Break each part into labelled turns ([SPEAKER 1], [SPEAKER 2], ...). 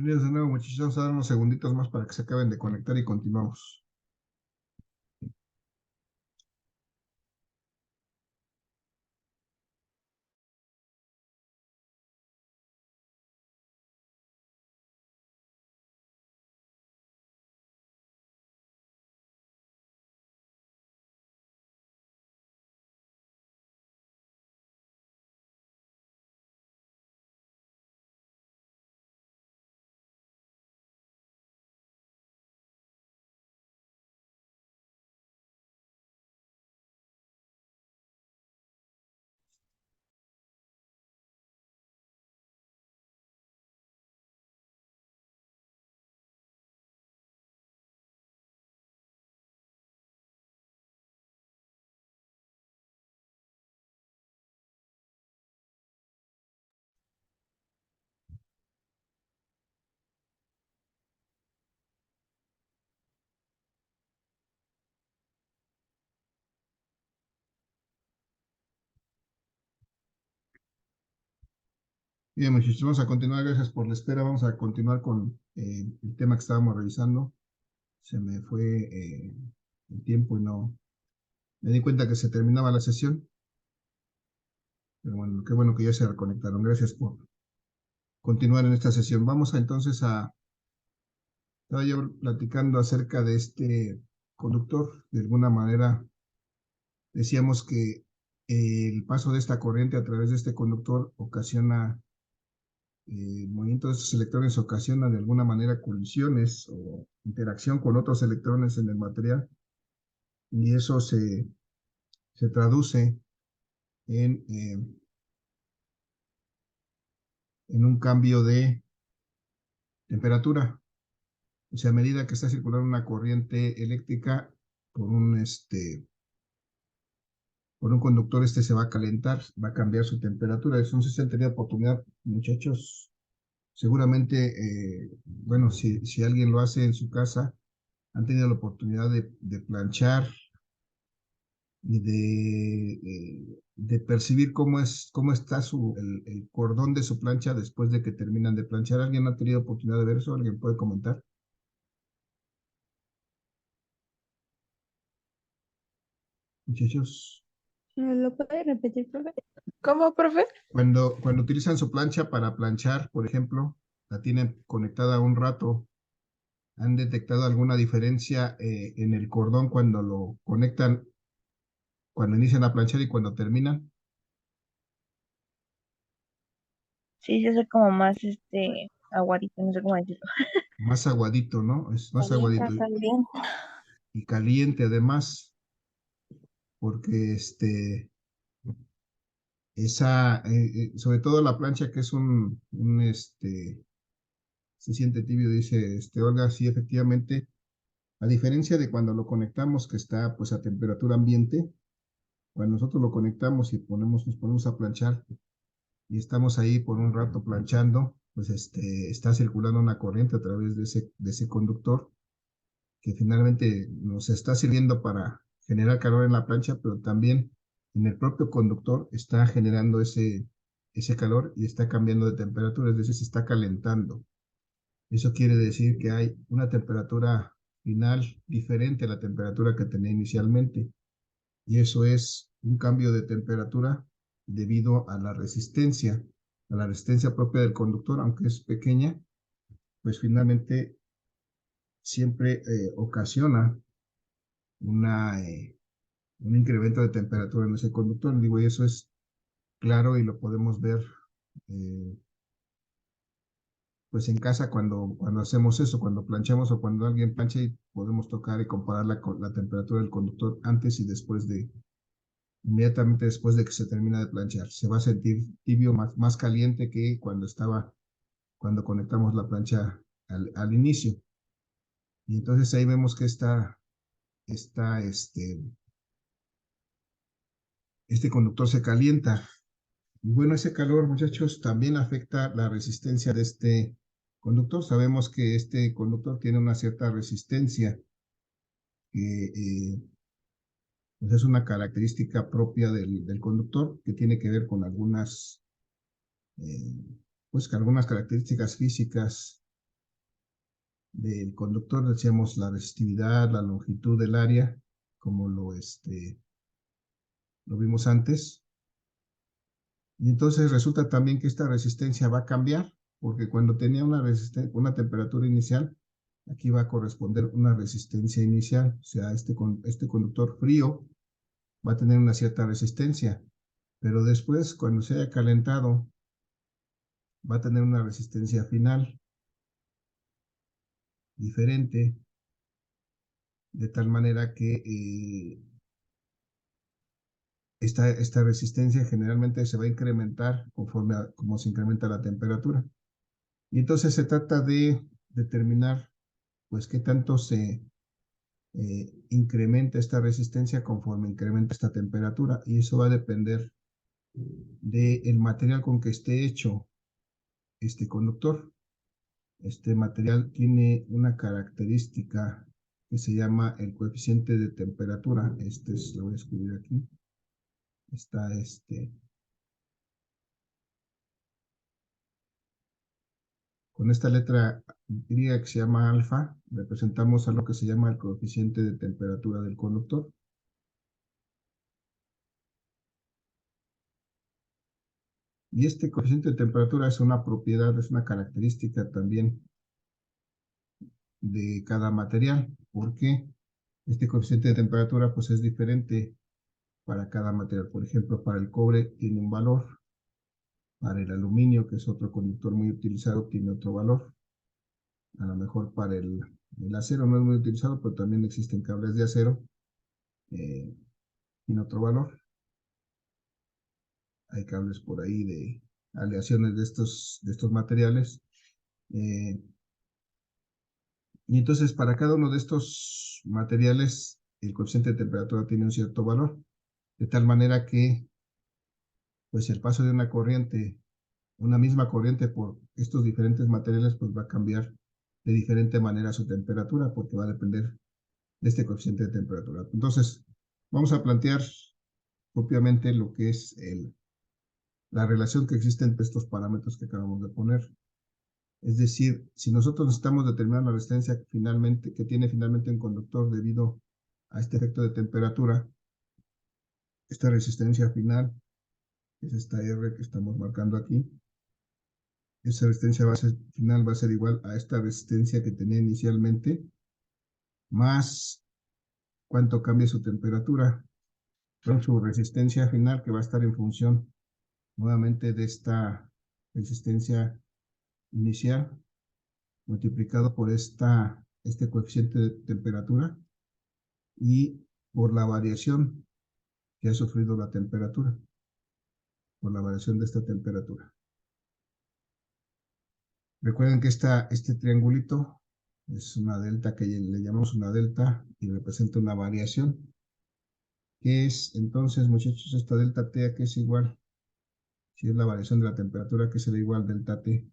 [SPEAKER 1] Bienvenidos de nuevo, muchachos. Vamos a dar unos segunditos más para que se acaben de conectar y continuamos. Bien, muchachos, vamos a continuar. Gracias por la espera. Vamos a continuar con el tema que estábamos revisando. Se me fue el tiempo y no me di cuenta que se terminaba la sesión. Pero bueno, qué bueno que ya se reconectaron. Gracias por continuar en esta sesión. Vamos entonces estaba yo platicando acerca de este conductor. De alguna manera decíamos que el paso de esta corriente a través de este conductor ocasiona el movimiento de estos electrones ocasiona de alguna manera colisiones o interacción con otros electrones en el material y eso se traduce en, eh, en un cambio de temperatura. O sea, a medida que está circulando una corriente eléctrica por por un conductor, se va a calentar, va a cambiar su temperatura. Entonces, si han tenido oportunidad, muchachos, seguramente, bueno, si alguien lo hace en su casa, han tenido la oportunidad de planchar y de percibir cómo está el cordón de su plancha después de que terminan de planchar. ¿Alguien ha tenido oportunidad de ver eso? ¿Alguien puede comentar? Muchachos,
[SPEAKER 2] ¿Me lo puede repetir, profe? ¿Cómo, profe?
[SPEAKER 1] cuando utilizan su plancha para planchar, por ejemplo, la tienen conectada un rato, ¿han detectado alguna diferencia en el cordón cuando lo conectan, cuando inician a planchar y cuando terminan?
[SPEAKER 2] Sí, yo soy como más, aguadito, no sé cómo decirlo.
[SPEAKER 1] Más aguadito, ¿no? Es más aguadito
[SPEAKER 2] Caliente, caliente.
[SPEAKER 1] y caliente además, porque sobre todo la plancha que es se siente tibio, dice Olga, sí, efectivamente, a diferencia de cuando lo conectamos que está pues a temperatura ambiente, cuando nosotros lo conectamos y nos ponemos a planchar y estamos ahí por un rato planchando, pues está circulando una corriente a través de ese conductor que finalmente nos está sirviendo para generar calor en la plancha, pero también en el propio conductor está generando ese calor y está cambiando de temperatura, es decir, se está calentando. Eso quiere decir que hay una temperatura final diferente a la temperatura que tenía inicialmente. Y eso es un cambio de temperatura debido a la resistencia propia del conductor, aunque es pequeña, pues finalmente siempre ocasiona una, un incremento de temperatura en ese conductor. Digo, y eso es claro y lo podemos ver eh, pues en casa cuando hacemos eso, cuando planchamos o cuando alguien plancha y podemos tocar y comparar la temperatura del conductor antes y después inmediatamente después de que se termina de planchar. Se va a sentir tibio, más caliente que cuando conectamos la plancha al inicio. Y entonces ahí vemos que está este conductor se calienta. Y bueno, ese calor, muchachos, también afecta la resistencia de este conductor. Sabemos que este conductor tiene una cierta resistencia que pues es una característica propia del conductor que tiene que ver con eh, pues, con algunas características físicas del conductor, decíamos la resistividad, la longitud del área, como lo vimos antes. Y entonces resulta también que esta resistencia va a cambiar, porque cuando tenía una temperatura inicial, aquí va a corresponder una resistencia inicial, o sea, este conductor frío va a tener una cierta resistencia, pero después, cuando se haya calentado, va a tener una resistencia final diferente, de tal manera que esta resistencia generalmente se va a incrementar conforme como se incrementa la temperatura. Y entonces se trata de determinar, pues, qué tanto se incrementa esta resistencia conforme incrementa esta temperatura. Y eso va a depender del material con que esté hecho este conductor. Este material tiene una característica que se llama el coeficiente de temperatura. Lo voy a escribir aquí. Está con esta letra griega que se llama alfa, representamos a lo que se llama el coeficiente de temperatura del conductor. Y este coeficiente de temperatura es una propiedad, es una característica también de cada material, porque este coeficiente de temperatura pues es diferente para cada material. Por ejemplo, para el cobre tiene un valor, para el aluminio, que es otro conductor muy utilizado, tiene otro valor. A lo mejor para el acero no es muy utilizado, pero también existen cables de acero, tiene otro valor. Hay cables por ahí de aleaciones de estos materiales. Y entonces para cada uno de estos materiales el coeficiente de temperatura tiene un cierto valor, de tal manera que pues el paso de una misma corriente por estos diferentes materiales pues va a cambiar de diferente manera su temperatura porque va a depender de este coeficiente de temperatura. Entonces vamos a plantear propiamente lo que es la relación que existe entre estos parámetros que acabamos de poner. Es decir, si nosotros necesitamos determinar la resistencia que tiene finalmente un conductor debido a este efecto de temperatura, esta resistencia final, que es esta R que estamos marcando aquí, esa resistencia final va a ser igual a esta resistencia que tenía inicialmente, más cuánto cambia su temperatura, con su resistencia final que va a estar en función nuevamente de esta resistencia inicial multiplicado por este coeficiente de temperatura y por la variación que ha sufrido la temperatura, por la variación de esta temperatura. Recuerden que este triangulito es una delta que le llamamos una delta y representa una variación, que es entonces, muchachos, esta delta T que es igual, si es la variación de la temperatura, que será igual delta T.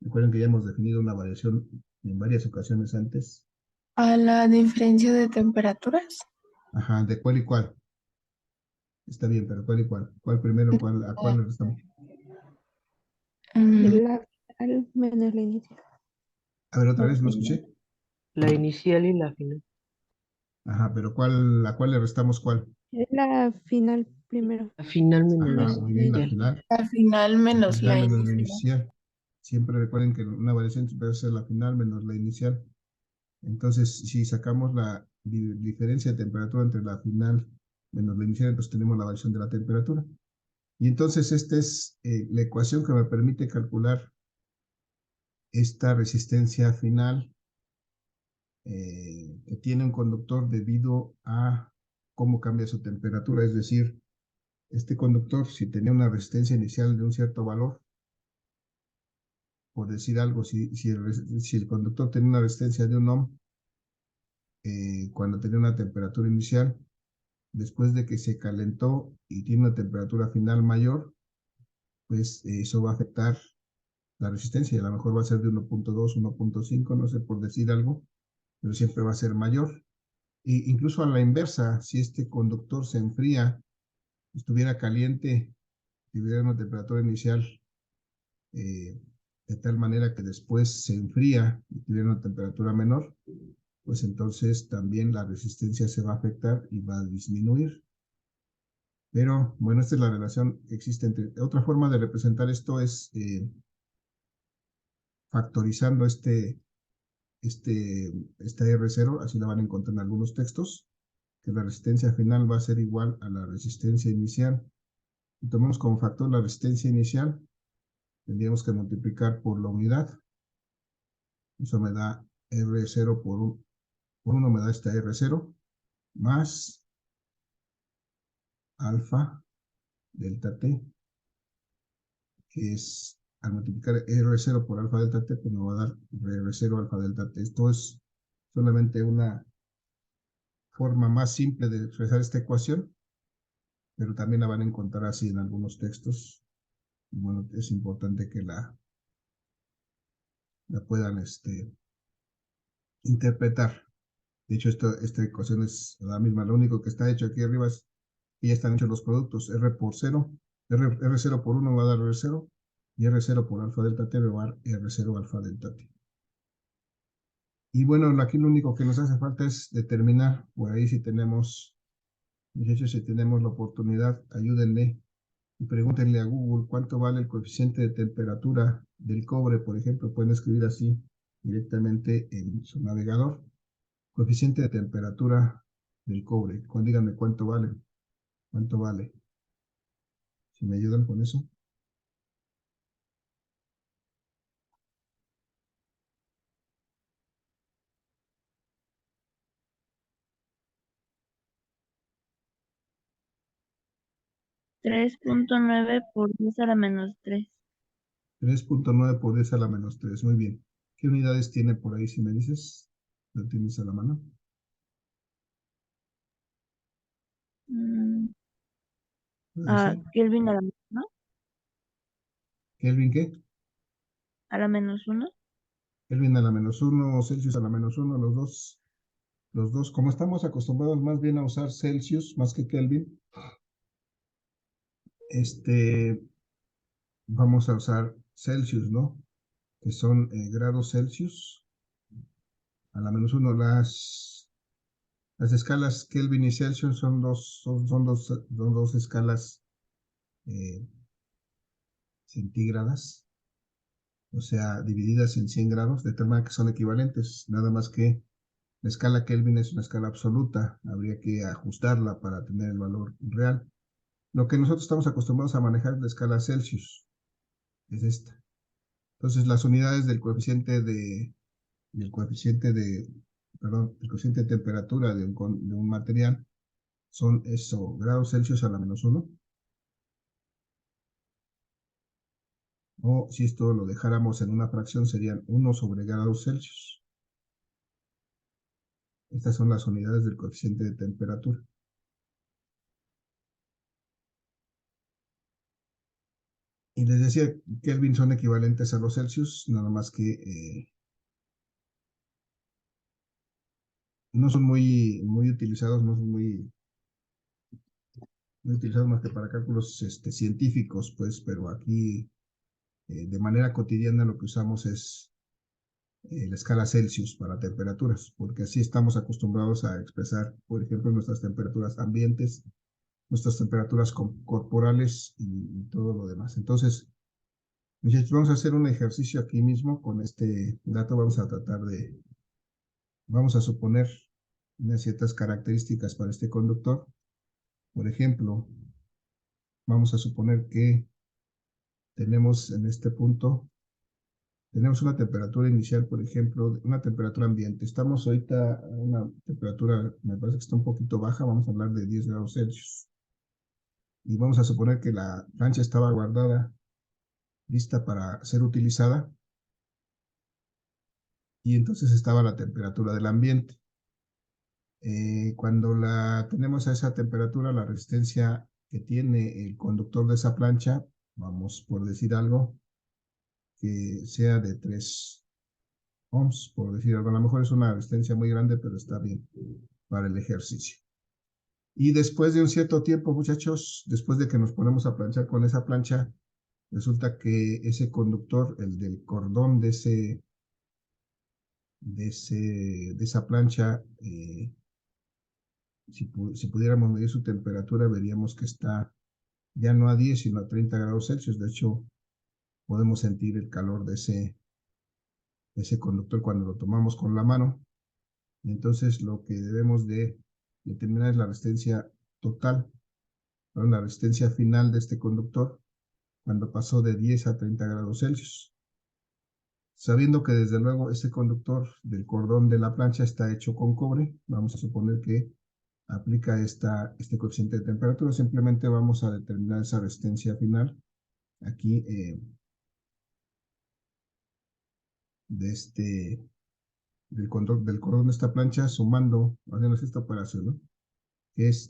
[SPEAKER 1] Recuerden que ya hemos definido una variación en varias ocasiones antes.
[SPEAKER 3] A la diferencia de temperaturas.
[SPEAKER 1] Ajá, ¿de cuál y cuál? Está bien, pero ¿cuál y cuál? ¿Cuál primero? ¿A cuál le restamos?
[SPEAKER 4] La final menos la inicial.
[SPEAKER 1] A ver, otra vez, ¿no escuché?
[SPEAKER 5] La inicial y la final.
[SPEAKER 1] Ajá, pero ¿a cuál le restamos cuál?
[SPEAKER 4] Es la final primero.
[SPEAKER 5] La final menos
[SPEAKER 1] Ajá,
[SPEAKER 5] la
[SPEAKER 1] muy bien, la
[SPEAKER 5] inicial.
[SPEAKER 1] final.
[SPEAKER 3] Al final
[SPEAKER 1] La
[SPEAKER 3] menos
[SPEAKER 1] final
[SPEAKER 3] la
[SPEAKER 1] menos la
[SPEAKER 3] inicial.
[SPEAKER 1] inicial. Siempre recuerden que una variación debe ser la final menos la inicial. Entonces, si sacamos la diferencia de temperatura entre la final menos la inicial, entonces tenemos la variación de la temperatura. Y entonces esta es la ecuación que me permite calcular esta resistencia final que tiene un conductor debido a cómo cambia su temperatura. Es decir, este conductor, si tenía una resistencia inicial de un cierto valor, por decir algo, si el conductor tenía una resistencia de 1 ohm, cuando tenía una temperatura inicial, después de que se calentó y tiene una temperatura final mayor, pues eso va a afectar la resistencia. A lo mejor va a ser de 1.2, 1.5, no sé, por decir algo, pero siempre va a ser mayor. E incluso a la inversa, si este conductor se enfría, estuviera caliente, tuviera una temperatura inicial de tal manera que después se enfría y tiene una temperatura menor, pues entonces también la resistencia se va a afectar y va a disminuir. Pero bueno, esta es la relación que existe entre... Otra forma de representar esto es factorizando esta R0, así la van a encontrar en algunos textos, que la resistencia final va a ser igual a la resistencia inicial. Y tomamos como factor la resistencia inicial, tendríamos que multiplicar por la unidad. Eso me da R0 por 1 me da esta R0, más alfa delta T, que es, al multiplicar R0 por alfa delta T, pues me va a dar R0 alfa delta T. Esto es solamente una forma más simple de expresar esta ecuación, pero también la van a encontrar así en algunos textos. Bueno, es importante que la puedan interpretar. De hecho, esta ecuación es la misma. Lo único que está hecho aquí arriba es que ya están hechos los productos. R por 0, R0 por 1 va a dar R0, y R0 por alfa delta T va a dar R0 alfa delta T. Y bueno, aquí lo único que nos hace falta es determinar, por ahí si tenemos, muchachos, si tenemos la oportunidad, ayúdenle y pregúntenle a Google cuánto vale el coeficiente de temperatura del cobre, por ejemplo. Pueden escribir así directamente en su navegador. Coeficiente de temperatura del cobre. Díganme cuánto vale. ¿Cuánto vale? Si me ayudan con eso.
[SPEAKER 2] $3.9 por 10 a la menos 3.
[SPEAKER 1] 3.9 por 10 a la menos 3. Muy bien. ¿Qué unidades tiene por ahí, si me dices? ¿Lo tienes a la mano?
[SPEAKER 2] Kelvin a la menos 1.
[SPEAKER 1] ¿Kelvin qué?
[SPEAKER 2] A la menos 1.
[SPEAKER 1] Kelvin a la menos 1 o Celsius a la menos 1, los dos. Los dos, como estamos acostumbrados más bien a usar Celsius más que Kelvin, vamos a usar Celsius, ¿no? Que son grados Celsius a la menos 1. Las escalas Kelvin y Celsius son dos escalas centígradas, o sea, divididas en 100 grados, de tal manera que son equivalentes, nada más que la escala Kelvin es una escala absoluta, habría que ajustarla para tener el valor real. Lo que nosotros estamos acostumbrados a manejar es la escala Celsius, es esta. Entonces, las unidades del coeficiente de temperatura de un material son eso, grados Celsius a la menos 1. O si esto lo dejáramos en una fracción, serían 1 sobre grados Celsius. Estas son las unidades del coeficiente de temperatura. Y les decía, Kelvin son equivalentes a los Celsius, nada más que no son muy utilizados, no son muy utilizados más que para cálculos científicos, pues, pero aquí de manera cotidiana lo que usamos es la escala Celsius para temperaturas, porque así estamos acostumbrados a expresar, por ejemplo, nuestras temperaturas ambientes, nuestras temperaturas corporales y todo lo demás. Entonces, muchachos, vamos a hacer un ejercicio aquí mismo con este dato. Vamos a suponer unas ciertas características para este conductor. Por ejemplo, vamos a suponer que tenemos en este punto, tenemos una temperatura inicial, por ejemplo, una temperatura ambiente. Estamos ahorita a una temperatura, me parece que está un poquito baja, vamos a hablar de 10 grados Celsius. Y vamos a suponer que la plancha estaba guardada, lista para ser utilizada, y entonces estaba la temperatura del ambiente. Cuando tenemos a esa temperatura, la resistencia que tiene el conductor de esa plancha, vamos por decir algo, que sea de 3 ohms, por decir algo. A lo mejor es una resistencia muy grande, pero está bien para el ejercicio. Y después de un cierto tiempo, muchachos, después de que nos ponemos a planchar con esa plancha, resulta que ese conductor, el del cordón de esa plancha, si pudiéramos medir su temperatura, veríamos que está ya no a 10, sino a 30 grados Celsius. De hecho, podemos sentir el calor de ese conductor cuando lo tomamos con la mano. Y entonces lo que debemos de determinar es la resistencia total, la resistencia final de este conductor cuando pasó de 10 a 30 grados Celsius. Sabiendo que desde luego ese conductor del cordón de la plancha está hecho con cobre, vamos a suponer que aplica este coeficiente de temperatura. Simplemente vamos a determinar esa resistencia final aquí del cordón de esta plancha, sumando, haciendo esta operación, ¿no? Que es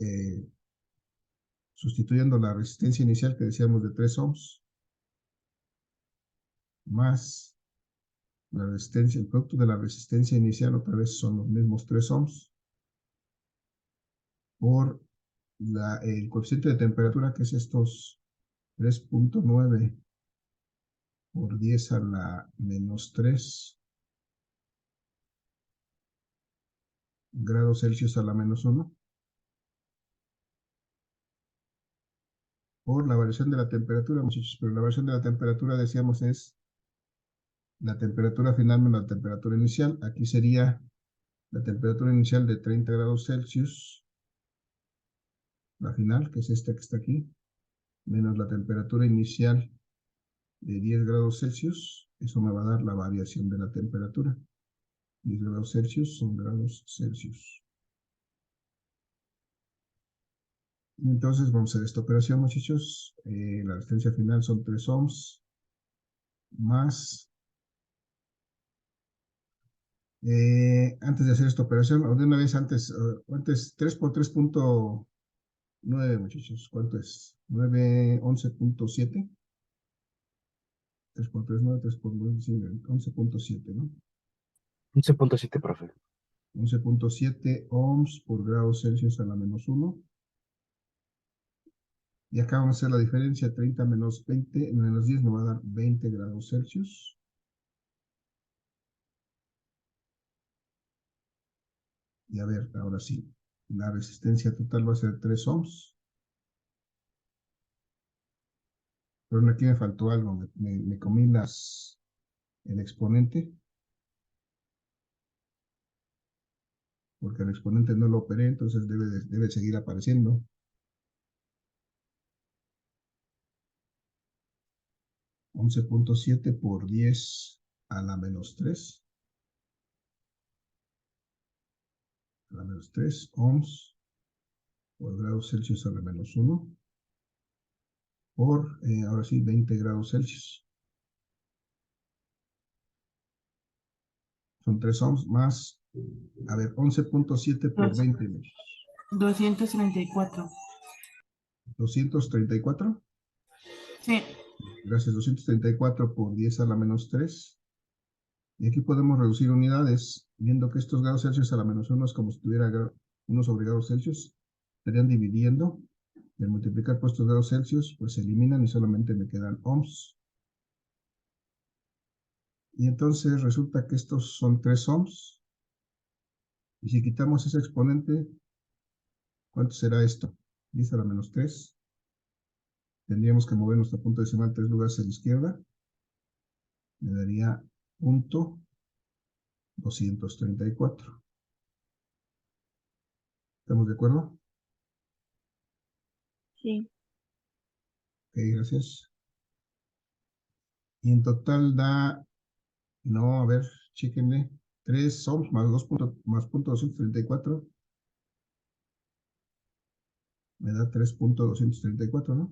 [SPEAKER 1] sustituyendo la resistencia inicial que decíamos de 3 ohms, más la resistencia, el producto de la resistencia inicial, otra vez son los mismos 3 ohms, por el coeficiente de temperatura, que es estos 3.9 por 10 a la menos 3 grados Celsius a la menos 1, por la variación de la temperatura, muchachos. Pero la variación de la temperatura, decíamos, es la temperatura final menos la temperatura inicial. Aquí sería la temperatura inicial de 30 grados Celsius, la final, que es esta que está aquí, menos la temperatura inicial de 10 grados Celsius. Eso me va a dar la variación de la temperatura. 10 grados Celsius son grados Celsius. Entonces vamos a hacer esta operación, muchachos. La resistencia final son 3 ohms más. Antes de hacer esta operación, o de una vez antes 3 por 3.9, muchachos. ¿Cuánto es? 9, 11.7. 3 por 3, 9, 3 por 9, 11.7, ¿no?
[SPEAKER 6] 11.7, profe.
[SPEAKER 1] 11.7 ohms por grado Celsius a la menos 1. Y acá vamos a hacer la diferencia, 30 menos 20, menos 10 me va a dar 20 grados Celsius. Y a ver, ahora sí, la resistencia total va a ser 3 ohms. Pero aquí me faltó algo, me comí el exponente. Porque el exponente no lo operé, entonces debe seguir apareciendo. $11.7 por 10 a la menos 3. A la menos 3 ohms por grados Celsius a la menos 1. Por, ahora sí, 20 grados Celsius. Son 3 ohms más, a ver, 11.7 por 20.
[SPEAKER 7] 234.
[SPEAKER 1] 234.
[SPEAKER 7] Sí.
[SPEAKER 1] Gracias, 234 por 10 a la menos 3. Y aquí podemos reducir unidades, viendo que estos grados Celsius a la menos 1 es como si tuviera 1 sobre grados Celsius. Estarían dividiendo. Y al multiplicar por estos grados Celsius, pues se eliminan y solamente me quedan ohms. Y entonces resulta que estos son 3 ohms. Y si quitamos ese exponente, ¿cuánto será esto? 10 a la menos 3. Tendríamos que mover nuestro punto decimal 3 lugares a la izquierda. Me daría punto 234. ¿Estamos de acuerdo?
[SPEAKER 2] Sí.
[SPEAKER 1] Ok, gracias. Y en total da, no, a ver, chéquenle, 3 ohms más 2 más punto 234. Me da 3.234, ¿no?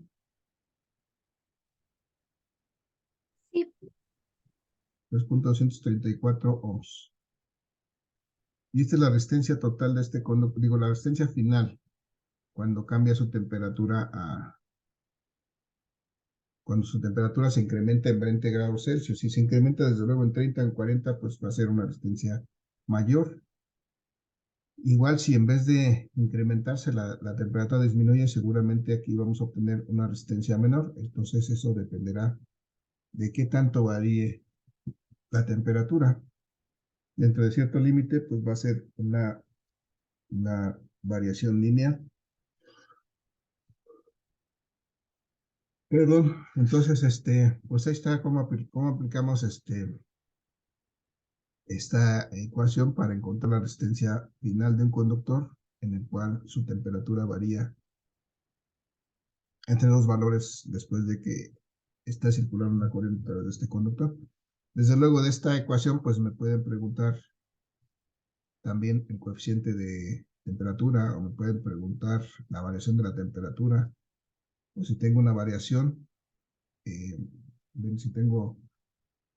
[SPEAKER 4] Sí.
[SPEAKER 1] 3.234 ohms. Y esta es la resistencia total de este conductor, digo, la resistencia final, cuando cambia su temperatura cuando su temperatura se incrementa en 20 grados Celsius. Si se incrementa desde luego en 30, en 40, pues va a ser una resistencia mayor. Igual si en vez de incrementarse la temperatura disminuye, seguramente aquí vamos a obtener una resistencia menor. Entonces eso dependerá de qué tanto varíe la temperatura. Dentro de cierto límite, pues va a ser una variación lineal. Perdón, entonces, pues ahí está cómo aplicamos esta ecuación para encontrar la resistencia final de un conductor en el cual su temperatura varía entre dos valores después de que está circulando una corriente a través de este conductor. Desde luego de esta ecuación, pues me pueden preguntar también el coeficiente de temperatura o me pueden preguntar la variación de la temperatura o si tengo una variación, si tengo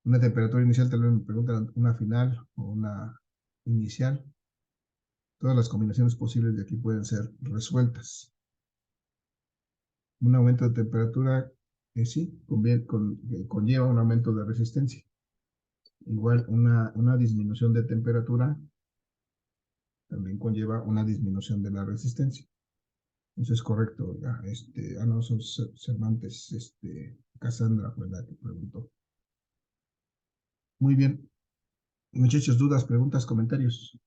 [SPEAKER 1] una temperatura inicial, tal vez me preguntan una final o una inicial. Todas las combinaciones posibles de aquí pueden ser resueltas. Un aumento de temperatura sí conlleva un aumento de resistencia. Igual una disminución de temperatura también conlleva una disminución de la resistencia. Eso es correcto. Ya, no, son Cervantes, Cassandra fue la que preguntó. Muy bien. Muchachos, dudas, preguntas, comentarios.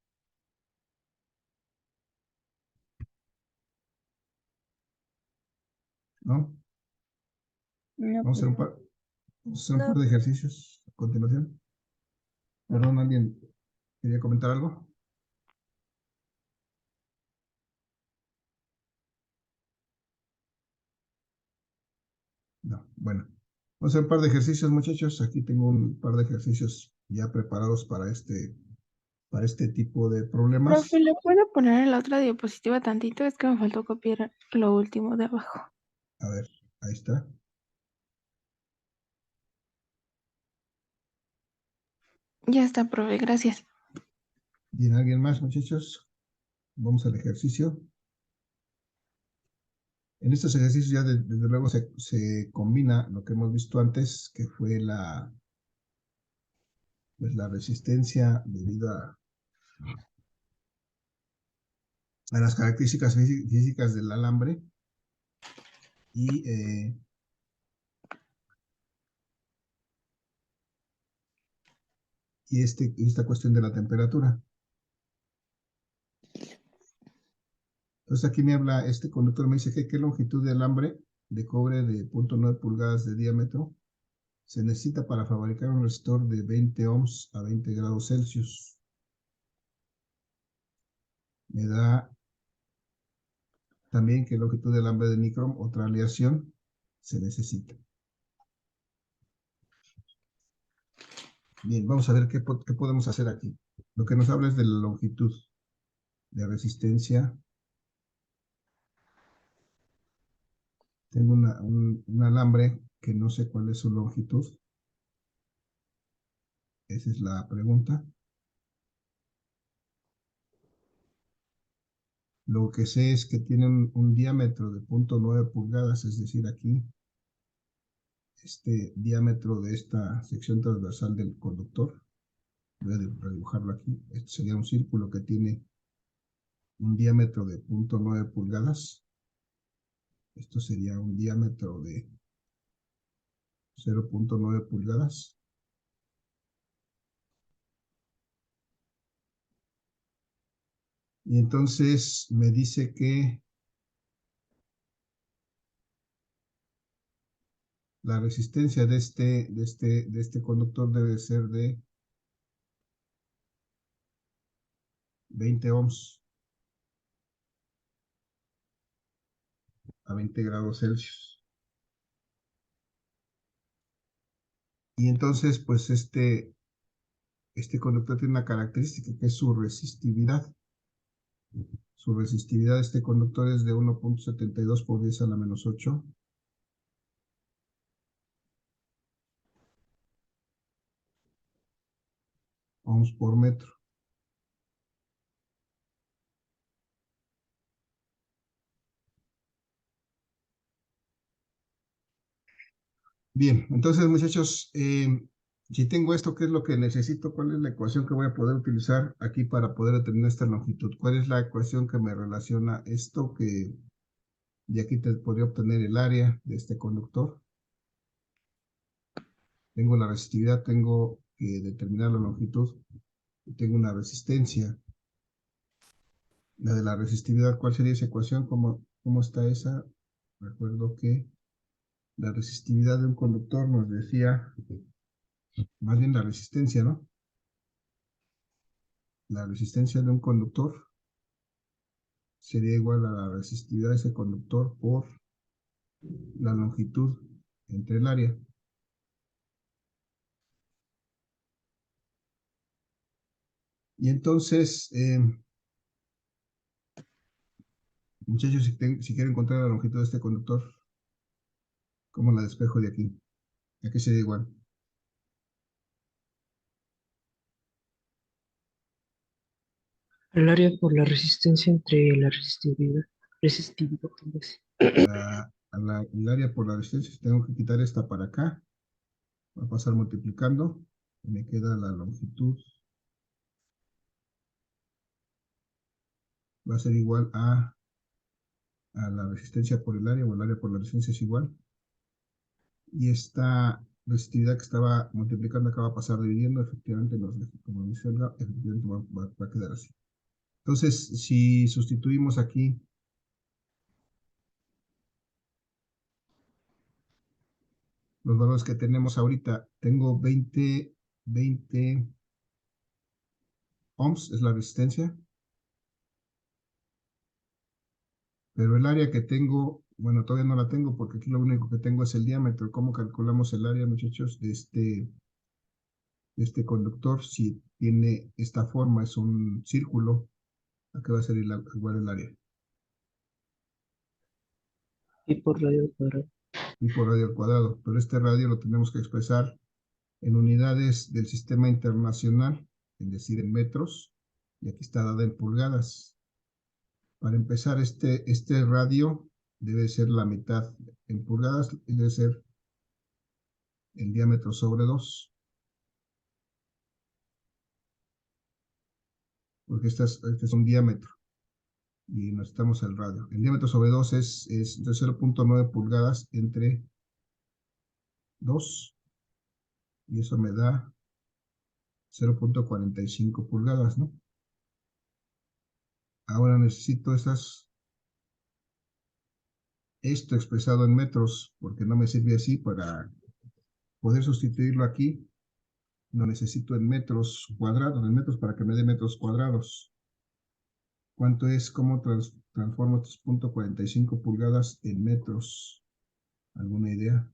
[SPEAKER 1] ¿No?
[SPEAKER 2] No,
[SPEAKER 1] Vamos a hacer
[SPEAKER 2] pues,
[SPEAKER 1] vamos a hacer un par de ejercicios a continuación. Perdón, ¿alguien quería comentar algo? No, bueno. Vamos a hacer un par de ejercicios, muchachos. Aquí tengo un par de ejercicios ya preparados para este tipo de problemas.
[SPEAKER 3] Profe, ¿le puedo poner en la otra diapositiva tantito? Es que me faltó copiar lo último de abajo.
[SPEAKER 1] A ver, ahí está.
[SPEAKER 3] Ya está, profe, gracias.
[SPEAKER 1] ¿Tiene alguien más, muchachos? Vamos al ejercicio. En estos ejercicios ya desde luego se combina lo que hemos visto antes, que fue pues la resistencia debido a las características físicas del alambre y esta cuestión de la temperatura. Entonces aquí me habla, este conductor me dice que qué longitud de alambre de cobre de 0.9 pulgadas de diámetro se necesita para fabricar un resistor de 20 ohms a 20 grados Celsius. Me da también qué longitud de alambre de micrón, otra aleación, se necesita. Bien, vamos a ver qué podemos hacer aquí. Lo que nos habla es de la longitud de resistencia. Tengo un alambre que no sé cuál es su longitud. Esa es la pregunta. Lo que sé es que tiene un diámetro de 0.9 pulgadas, es decir, aquí, este diámetro de esta sección transversal del conductor. Voy a redibujarlo aquí. Este sería un círculo que tiene un diámetro de 0.9 pulgadas. Esto sería un diámetro de 0.9 pulgadas. Y entonces me dice que la resistencia de este conductor debe ser de 20 ohms a 20 grados Celsius. Y entonces, pues este conductor tiene una característica que es su resistividad. Su resistividad de este conductor es de 1.72 por 10 a la menos 8. Ohms por metro. Bien, entonces muchachos, Si tengo esto, ¿qué es lo que necesito? ¿Cuál es la ecuación que voy a poder utilizar aquí para poder determinar esta longitud? ¿Cuál es la ecuación que me relaciona esto que de aquí te podría obtener el área de este conductor? Tengo la resistividad, tengo que determinar la longitud, y tengo una resistencia. La de la resistividad, ¿cuál sería esa ecuación? ¿Cómo está esa? Recuerdo que la resistividad de un conductor nos decía, más bien la resistencia, ¿no? La resistencia de un conductor sería igual a la resistividad de ese conductor por la longitud entre el área. Y entonces, muchachos, si quiero encontrar la longitud de este conductor, ¿cómo la despejo de aquí? Aquí sería igual.
[SPEAKER 5] El área por la resistencia entre la resistividad. Resistividad, tal vez.
[SPEAKER 1] El área por la resistencia, si tengo que quitar esta para acá, va a pasar multiplicando, y me queda la longitud. Va a ser igual a la resistencia por el área, o el área por la resistencia es igual. Y esta resistividad que estaba multiplicando acá va a pasar dividiendo, efectivamente, como dice Olga, efectivamente va a quedar así. Entonces, si sustituimos aquí los valores que tenemos ahorita, tengo 20 ohms, es la resistencia. Pero el área que tengo, bueno, todavía no la tengo porque aquí lo único que tengo es el diámetro. ¿Cómo calculamos el área, muchachos, de este conductor? Si tiene esta forma, es un círculo, ¿a qué va a ser igual el área?
[SPEAKER 5] Y por radio al cuadrado.
[SPEAKER 1] Y por radio al cuadrado. Pero este radio lo tenemos que expresar en unidades del sistema internacional, es decir, en metros, y aquí está dada en pulgadas. Para empezar, este radio debe ser la mitad en pulgadas, y debe ser el diámetro sobre 2. Porque este es un diámetro y necesitamos el radio. El diámetro sobre 2 es de 0.9 pulgadas entre 2 y eso me da 0.45 pulgadas, ¿no? Ahora necesito esto expresado en metros, porque no me sirve así. Para poder sustituirlo aquí, lo necesito en metros cuadrados, en metros para que me dé metros cuadrados. ¿Cuánto es? ¿Cómo transformo estos 0.45 pulgadas en metros? ¿Alguna idea?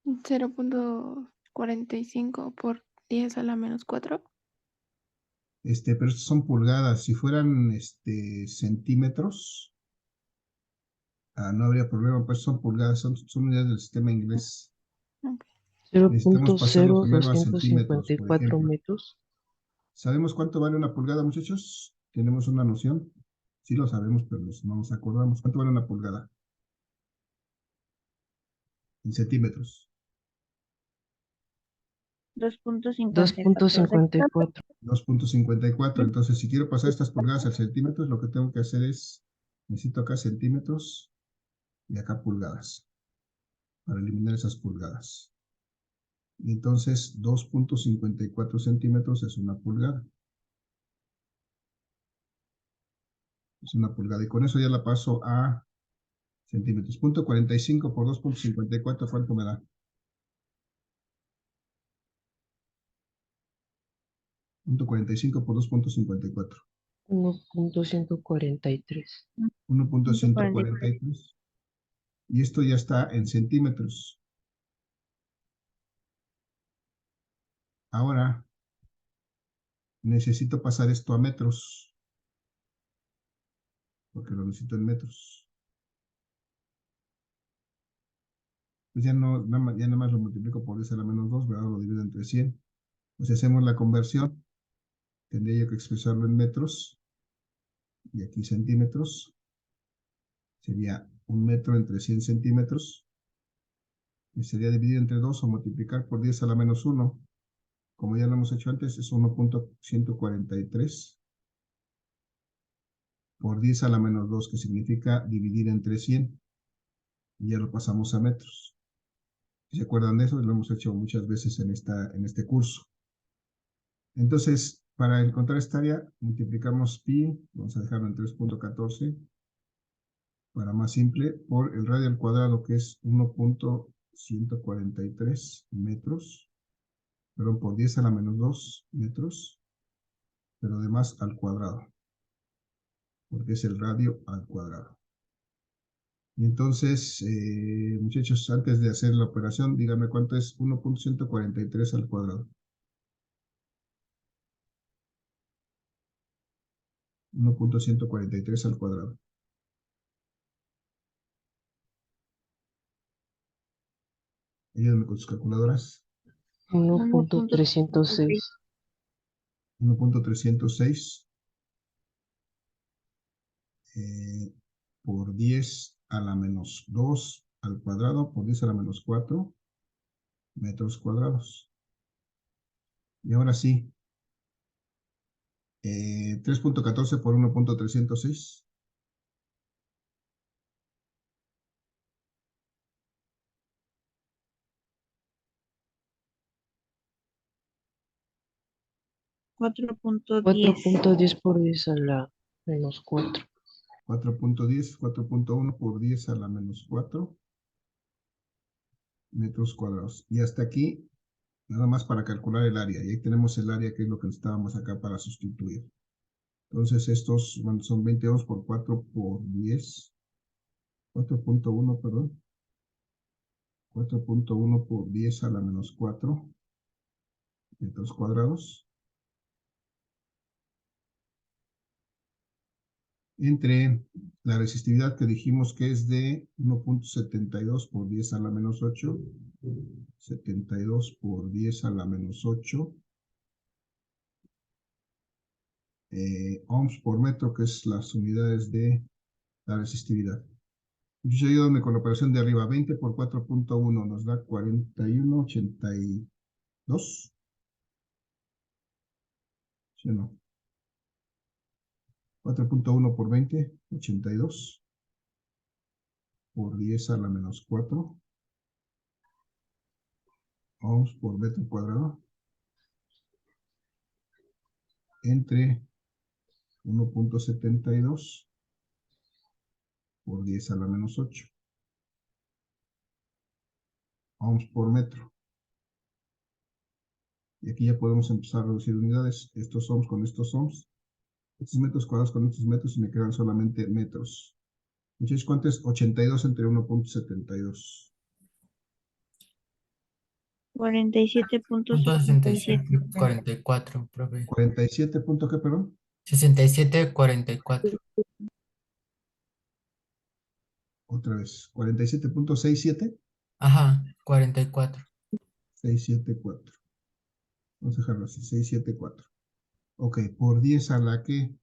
[SPEAKER 3] 0.45 por 10 a la menos 4.
[SPEAKER 1] Pero estos son pulgadas. Si fueran centímetros, no habría problema, pues son pulgadas, son unidades del sistema inglés.
[SPEAKER 3] Ok.
[SPEAKER 1] Necesitamos pasarlo primero a centímetros, por
[SPEAKER 5] 0.0254
[SPEAKER 1] ejemplo.
[SPEAKER 5] metros.
[SPEAKER 1] ¿Sabemos cuánto vale una pulgada, muchachos? ¿Tenemos una noción? Sí lo sabemos, pero no nos acordamos. ¿Cuánto vale una pulgada? En centímetros.
[SPEAKER 2] 2.54.
[SPEAKER 5] 2.54.
[SPEAKER 1] 2.54. Entonces, si quiero pasar estas pulgadas al centímetros, lo que tengo que hacer es, necesito acá centímetros y acá pulgadas, para eliminar esas pulgadas. Y entonces 2.54 centímetros es una pulgada. Es una pulgada. Y con eso ya la paso a centímetros. 0.45 por 2.54, ¿cuánto me da? 0.45 por 2.54.
[SPEAKER 5] 1.143.
[SPEAKER 1] 1.143. Y esto ya está en centímetros. Ahora necesito pasar esto a metros, porque lo necesito en metros. Pues ya nada más lo multiplico por 10 a la menos 2, ¿verdad? Lo divido entre 100. Pues si hacemos la conversión, tendría yo que expresarlo en metros, y aquí centímetros, sería 1 metro entre 100 centímetros, y sería dividir entre 2 o multiplicar por 10 a la menos 1. Como ya lo hemos hecho antes, es 1.143 por 10 a la menos 2, que significa dividir entre 100. Y ya lo pasamos a metros. ¿Se acuerdan de eso? Lo hemos hecho muchas veces en este curso. Entonces, para encontrar esta área, multiplicamos pi, vamos a dejarlo en 3.14, para más simple, por el radio al cuadrado, que es 1.143 metros, perdón, por 10 a la menos 2 metros, pero además al cuadrado, porque es el radio al cuadrado. Y entonces, muchachos, antes de hacer la operación, díganme cuánto es 1.143 al cuadrado. 1.143 al cuadrado. Ayúdenme con sus calculadoras.
[SPEAKER 5] 1.306.
[SPEAKER 1] 1.306 por 10 a la menos 2 al cuadrado por 10 a la menos 4 metros cuadrados. Y ahora sí, 3.14 por 1.306.
[SPEAKER 2] Cuatro punto diez.
[SPEAKER 5] 4.10 por 10 a la menos 4.
[SPEAKER 1] 4.10, 4.1 por 10 a la menos 4 metros cuadrados. Y hasta aquí, nada más para calcular el área. Y ahí tenemos el área, que es lo que necesitábamos acá para sustituir. Entonces estos son 20 ohms por 4 por 10. 4.1, perdón. 4.1 por 10 a la menos 4 metros cuadrados. Entre la resistividad que dijimos que es de 1.72 por 10 a la menos 8. 72 por 10 a la menos 8. Ohms por metro, que es las unidades de la resistividad. Yo ayúdame con la operación de arriba. 20 por 4.1 nos da 41.82. ¿Sí o no? 4.1 por 20, 82. Por 10 a la menos 4. Ohms por metro cuadrado. Entre 1.72 por 10 a la menos 8. Ohms por metro. Y aquí ya podemos empezar a reducir unidades. Estos ohms con estos ohms. Estos metros cuadrados con estos metros, y me quedan solamente metros. Muchachos, ¿cuánto es 82 entre 1.72?
[SPEAKER 2] 47.67.
[SPEAKER 7] 67.44, profe.
[SPEAKER 1] 47 punto, ¿qué, perdón?
[SPEAKER 7] 67.44.
[SPEAKER 1] Otra vez. 47.67.
[SPEAKER 7] Ajá, 44.
[SPEAKER 1] 674. Vamos a dejarlo así. 674. Ok, por 10 a la que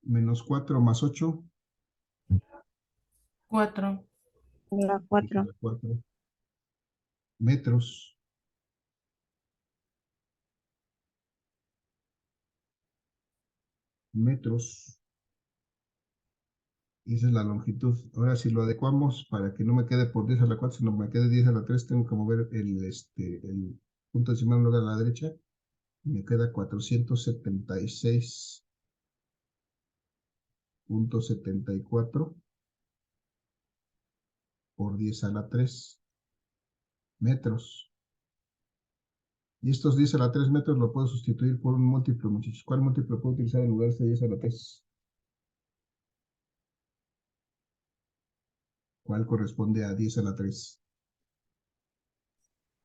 [SPEAKER 1] menos 4 más 8.
[SPEAKER 3] 4.
[SPEAKER 2] La 4.
[SPEAKER 1] 4 metros. Metros. Y esa es la longitud. Ahora, si lo adecuamos para que no me quede por 10 a la 4, sino me quede 10 a la 3, tengo que mover el punto decimal en lugar a la derecha. Y me queda 476.74 por 10 a la 3 metros. Y estos 10 a la 3 metros lo puedo sustituir por un múltiplo, muchachos. ¿Cuál múltiplo puedo utilizar en lugar de este 10 a la 3? ¿Cuál corresponde a 10 a la 3?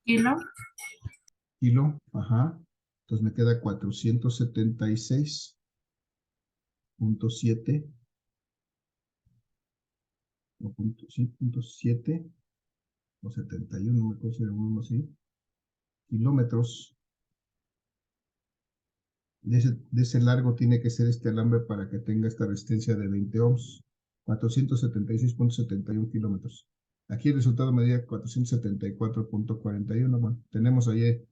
[SPEAKER 3] Kilo.
[SPEAKER 1] Kilo, ajá. Entonces me queda 476.7 o punto 7 o 71, me acuerdo si era uno así, kilómetros. De ese largo tiene que ser este alambre para que tenga esta resistencia de 20 ohms. 476.71 kilómetros. Aquí el resultado medía 474.41. Bueno, tenemos ahí,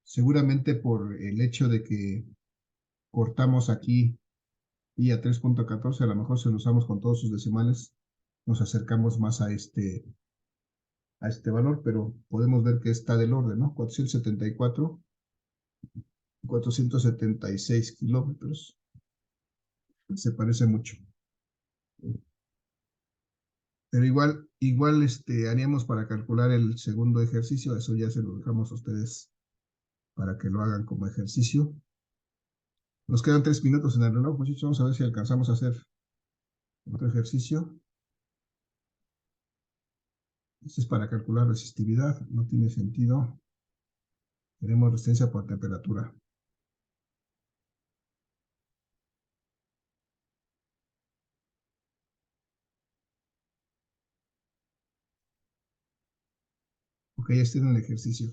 [SPEAKER 1] seguramente por el hecho de que cortamos aquí y a 3.14, a lo mejor si lo usamos con todos sus decimales, nos acercamos más a este valor, pero podemos ver que está del orden, ¿no? 476 kilómetros. Se parece mucho. Pero igual haríamos para calcular el segundo ejercicio, eso ya se lo dejamos a ustedes para que lo hagan como ejercicio. Nos quedan 3 minutos en el reloj, muchachos, vamos a ver si alcanzamos a hacer otro ejercicio. Este es para calcular resistividad, no tiene sentido. Tenemos resistencia por temperatura. Ok, ya está en el ejercicio.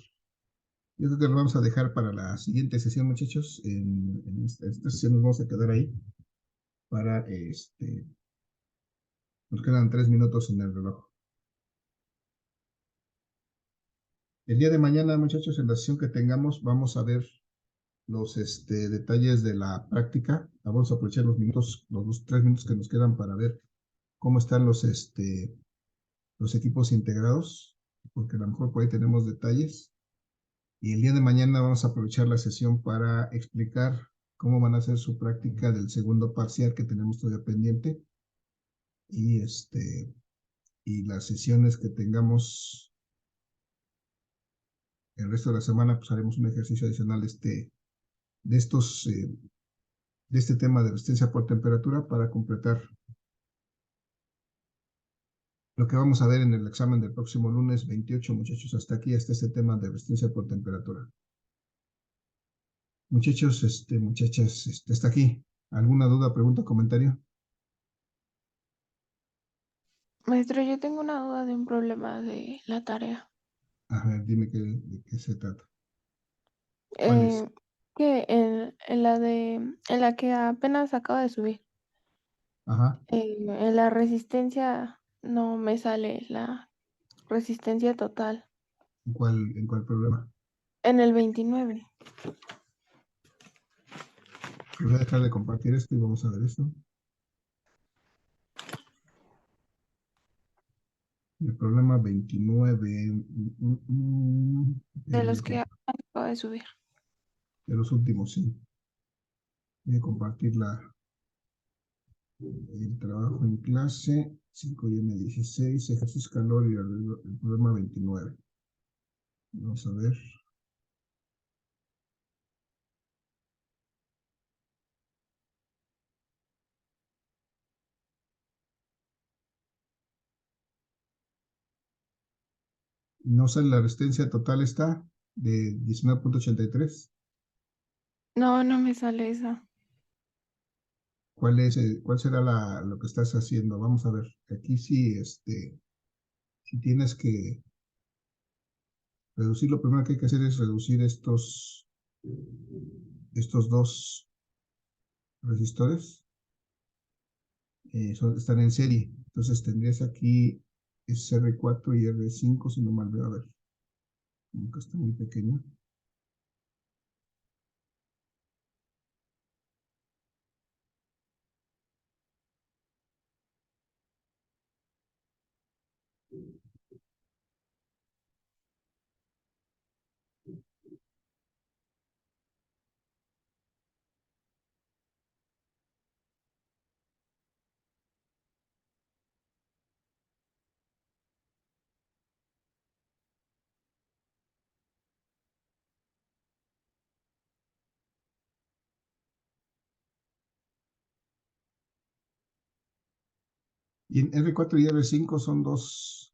[SPEAKER 1] Yo creo que lo vamos a dejar para la siguiente sesión, muchachos. En esta sesión nos vamos a quedar ahí para nos quedan 3 minutos en el reloj. El día de mañana, muchachos, en la sesión que tengamos, vamos a ver los detalles de la práctica. Vamos a aprovechar los 3 minutos que nos quedan para ver cómo están los equipos integrados, porque a lo mejor por ahí tenemos detalles. Y el día de mañana vamos a aprovechar la sesión para explicar cómo van a hacer su práctica del segundo parcial que tenemos todavía pendiente. Y las sesiones que tengamos el resto de la semana, pues haremos un ejercicio adicional de este tema de resistencia por temperatura para completar lo que vamos a ver en el examen del próximo lunes 28, muchachos. Hasta aquí, hasta este tema de resistencia por temperatura. Muchachos, muchachas, hasta aquí. ¿Alguna duda, pregunta, comentario?
[SPEAKER 3] Maestro, yo tengo una duda de un problema de la tarea.
[SPEAKER 1] A ver, dime de qué se trata. ¿Cuál es?
[SPEAKER 3] Que en la que apenas acabo de subir,
[SPEAKER 1] Ajá.
[SPEAKER 3] en la resistencia no me sale la resistencia total.
[SPEAKER 1] ¿En cuál problema?
[SPEAKER 3] En el 29.
[SPEAKER 1] Voy a dejar de compartir esto y vamos a ver esto. El problema 29.
[SPEAKER 3] De los que apenas acabo de subir.
[SPEAKER 1] De los últimos, sí. Voy a compartir el trabajo en clase, 5M16, ejercicio calor y el problema 29. Vamos a ver. No sale la resistencia total, está de 19.83.
[SPEAKER 3] No, no me sale esa.
[SPEAKER 1] ¿Cuál será lo que estás haciendo? Vamos a ver. Aquí sí, si tienes que reducir, lo primero que hay que hacer es reducir estos dos resistores. Están en serie. Entonces tendrías aquí es R4 y R5, si no mal veo, a ver. Como que está muy pequeño. Y en R4 y R5 son dos